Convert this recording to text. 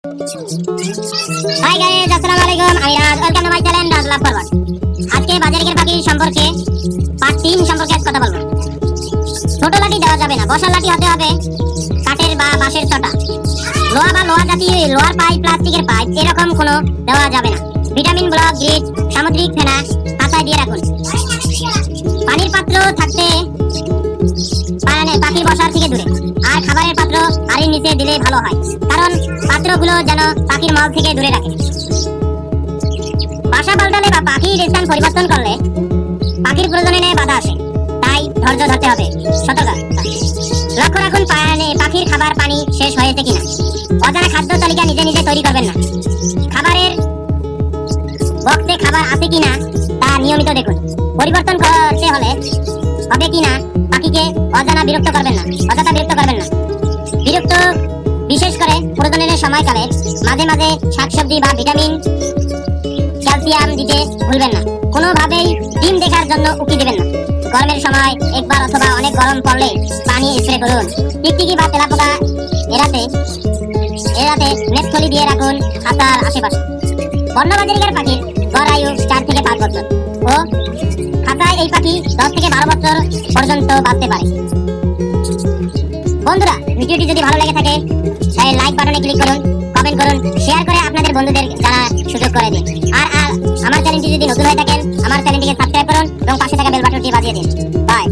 Hi guys, আসসালামু আলাইকুম। আমি Raj, welcome to my channel Raj love forward. আজকে বাজারিকের পাখি সম্পর্কে পার্ট 3 সম্পর্কে কথা বলবো। ছোট লাঠি দেওয়া যাবে না, বসার লাঠি হতে হবে কাঠের বা বাঁশের চটা। লোহা বা লোহা জাতীয় লোহার পাইপ, প্লাস্টিকের পাইপ এরকম কোনো দেওয়া যাবে না। ভিটামিন ব্লক, গ্রিজ, সামুদ্রিক ফেনা পাতায় দিয়ে রাখুন। পানির পাত্র থাকতে পাখির বসার থেকে দূরে, আর খাবারের পাত্র হাড়ির নিচে দিলে ভালো হয়, কারণ পাত্রগুলো যেন পাখির মল থেকে দূরে রাখে। বাসা পাল্টালে বা পাখির স্থান পরিবর্তন করলে পাখির প্রজননে বাধা আসে, তাই ধৈর্য ধরতে হবে। সতর্কতা, লক্ষ্য রাখুন পাখির খাবার পানি শেষ হয়েছে কিনা। অজানা খাদ্য তালিকা নিজে নিজে তৈরি করবেন না। খাবারের বক্সে খাবার আছে কিনা তা নিয়মিত দেখুন। পরিবর্তন করতে হবে কিনা পাখিকে অজানা বিরক্ত করবেন না। বিশেষ করে প্রজননের সময়কালে মাঝে মাঝে শাকসবজি বা ভিটামিন, ক্যালসিয়াম দিতে ভুলবেন না। কোনোভাবেই ডিম দেখার জন্য উকি দেবেন না। গরমের সময় একবার অথবা অনেক গরম পড়লে পানি স্প্রে করুন। টিকটিকি বা তেলাপোকা এড়াতে নেটথলি দিয়ে রাখুন খাঁচার আশেপাশে। বন্যবাজারিকার পাখির গড় আয়ু 4 থেকে 5 বছর ও খাঁচায় এই পাখি 10 থেকে 12 বছর পর্যন্ত বাঁচতে পারে। বন্ধুরা, ভিডিওটি যদি ভালো লেগে থাকে তাহলে লাইক বাটনে ক্লিক করুন, কমেন্ট করুন, শেয়ার করে আপনাদের বন্ধুদের জানার সুযোগ করে দিন। আর আমার চ্যানেলটি যদি নতুন হয়ে থাকেন, আমার চ্যানেলটিকে সাবস্ক্রাইব করুন এবং পাশে থাকা বেল বাটনটি বাজিয়ে দিন। বাই।